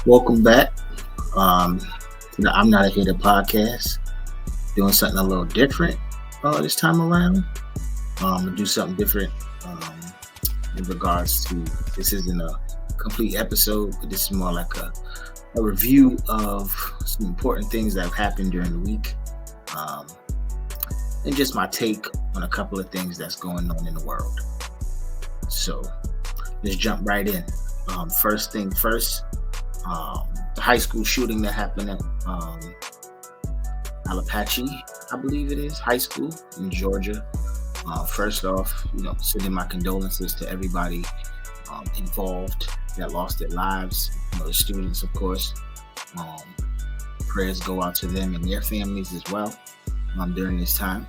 Welcome back um, to the I'm Not a Hater podcast. Doing something a little different this time around. Do something different in regards to this isn't a complete episode, but this is more like a review of some important things that have happened during the week, and just my take on a couple of things that's going on in the world. So let's jump right in. First thing first. The high school shooting that happened at Alapatchee, I believe it is, high school in Georgia. First off, sending my condolences to everybody involved that lost their lives. The students, of course. Prayers go out to them and their families as well during this time.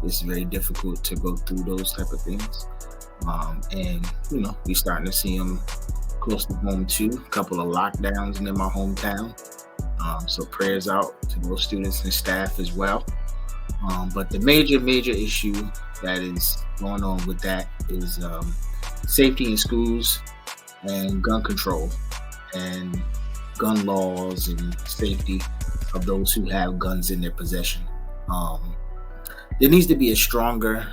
It's very difficult to go through those type of things. And we're starting to see them close to home too. A couple of lockdowns near my hometown. So prayers out to those students and staff as well. But the major issue that is going on with that is safety in schools and gun control and gun laws and safety of those who have guns in their possession. There needs to be a stronger,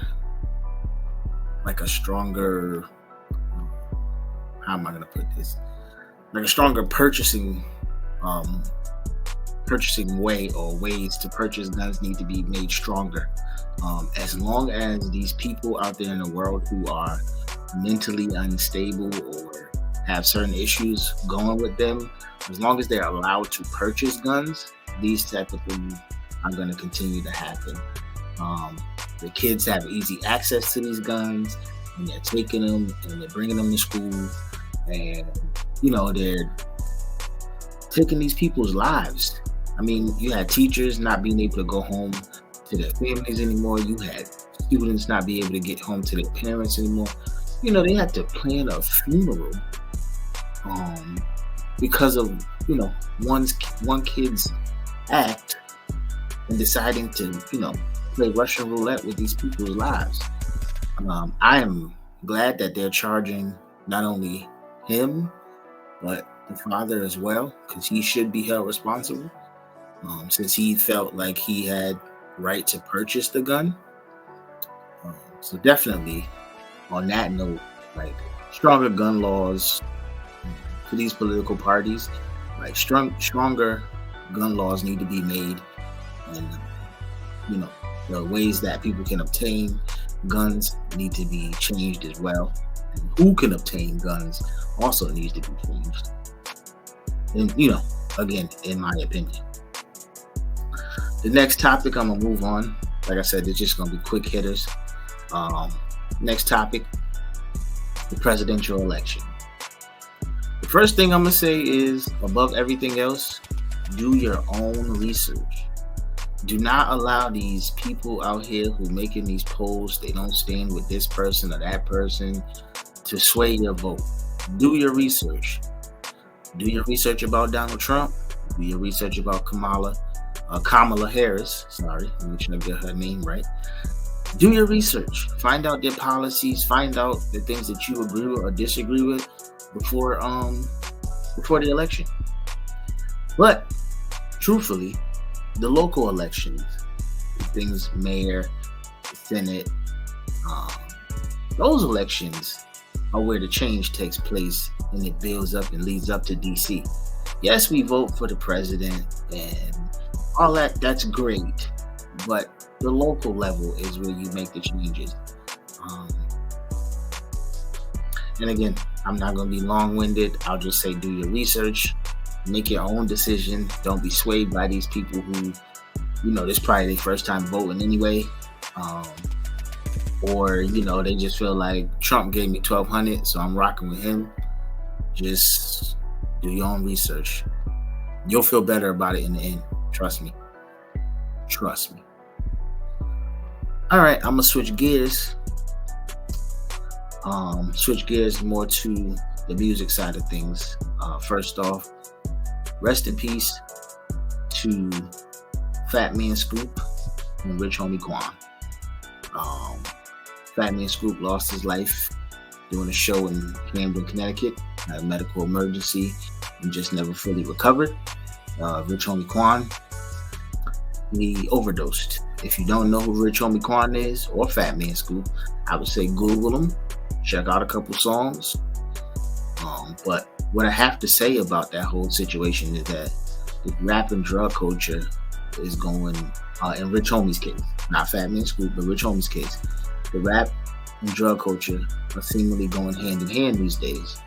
how am I going to put this? Like a stronger purchasing way or ways to purchase guns need to be made stronger. As long as these people out there in the world who are mentally unstable or have certain issues going with them, as long as they're allowed to purchase guns, these type of things are going to continue to happen. The kids have easy access to these guns, and they're taking them and they're bringing them to school, and they're taking these people's lives. I mean, you had teachers not being able to go home to their families anymore. You had students not being able to get home to their parents anymore. They had to plan a funeral because of one kid's act and deciding to play Russian roulette with these people's lives. I am glad that they're charging not only him, but the father as well, because he should be held responsible, since he felt like he had right to purchase the gun. So definitely, on that note, like stronger gun laws for these political parties, like stronger gun laws need to be made, and the ways that people can obtain guns need to be changed as well. And who can obtain guns also needs to be changed. And again, in my opinion. The next topic, I'm gonna move on. Like I said, it's just gonna be quick hitters. Next topic, the presidential election. The first thing I'm gonna say is, above everything else, do your own research. Do not allow these people out here who making these polls, they don't stand with this person or that person, to sway your vote. Do your research. Do your research about Donald Trump. Do your research about Kamala Harris. Sorry, let me try to get her name right. Do your research. Find out their policies. Find out the things that you agree with or disagree with before the election. But truthfully, the local elections, things mayor, senate, those elections are where the change takes place, and it builds up and leads up to DC. Yes, we vote for the president and all that. That's great, but the local level is where you make the changes. And again, I'm not going to be long-winded. I'll just say do your research. Make your own decision. Don't be swayed by these people who, this is probably their first time voting anyway. Or, they just feel like Trump gave me $1,200, so I'm rocking with him. Just do your own research. You'll feel better about it in the end. Trust me. All right, I'm going to switch gears. Switch gears more to the music side of things. First off, rest in peace to Fat Man Scoop and Rich Homie Quan. Fat Man Scoop lost his life doing a show in Camden, Connecticut. had a medical emergency and just never fully recovered. Rich Homie Quan, he overdosed. If you don't know who Rich Homie Quan is or Fat Man Scoop, I would say Google him, check out a couple songs. But what I have to say about that whole situation is that the rap and drug culture is going, in Rich Homie's case, not Fat Man Scoop, but Rich Homie's case, the rap and drug culture are seemingly going hand in hand these days.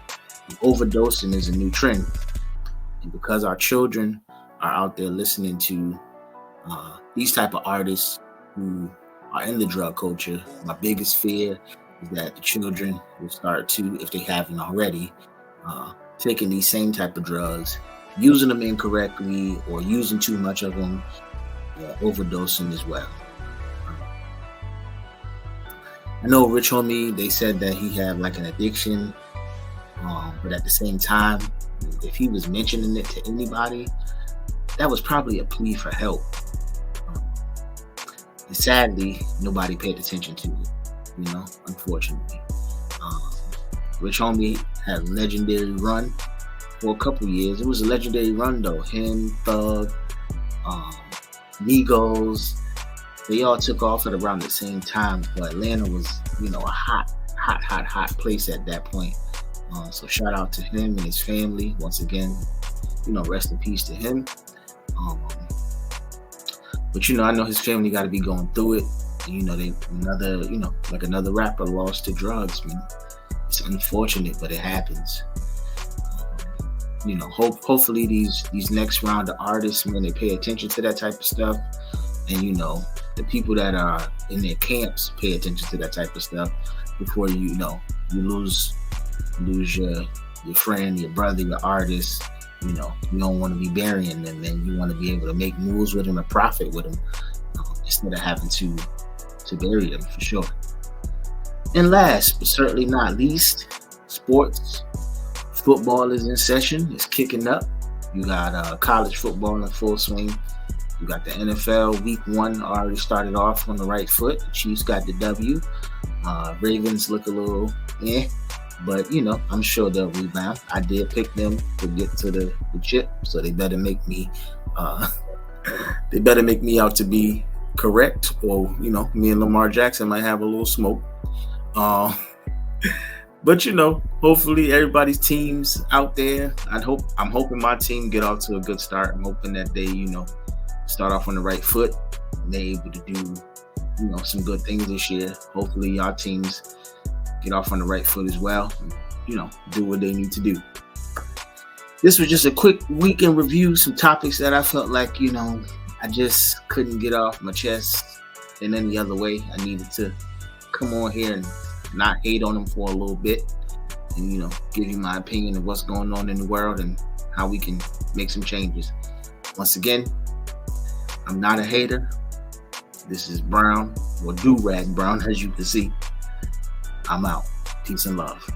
Overdosing is a new trend. And because our children are out there listening to these type of artists who are in the drug culture, my biggest fear is that the children will start to, if they haven't already, taking these same type of drugs, using them incorrectly or using too much of them, overdosing as well. I know Rich Homie, they said that he had like an addiction, but at the same time, if he was mentioning it to anybody, that was probably a plea for help. And sadly, nobody paid attention to it, unfortunately. Rich Homie had a legendary run for a couple years. It was a legendary run though. Him, Thug, Migos, they all took off at around the same time. But Atlanta was, a hot place at that point. So shout out to him and his family. Once again, rest in peace to him. But I know his family got to be going through it. Another rapper lost to drugs, man. It's unfortunate, but it happens. Hopefully these next round of artists, man, they pay attention to that type of stuff, and the people that are in their camps pay attention to that type of stuff before you lose your friend, your brother, your artist. You don't want to be burying them, and you want to be able to make moves with them and profit with them instead of having to bury them, for sure. And last but certainly not least, sports. Football is in session. It's kicking up. You got college football in full swing. You got the NFL week 1 already started off on the right foot. The Chiefs got the W. Ravens look a little but I'm sure they'll rebound. I did pick them to get to the chip, so they better make me out to be correct, or me and Lamar Jackson might have a little smoke. But hopefully everybody's teams out there. I'm hoping my team get off to a good start. I'm hoping that they start off on the right foot and they're able to do some good things this year. Hopefully y'all teams get off on the right foot as well and, do what they need to do. This was just a quick weekend review, some topics that I felt like I just couldn't get off my chest in any other way. I needed to come on here and not hate on them for a little bit and give you my opinion of what's going on in the world and how we can make some changes. Once again, I'm not a hater. This is Brown, or Do-Rag Brown, as you can see. I'm out. Peace and love.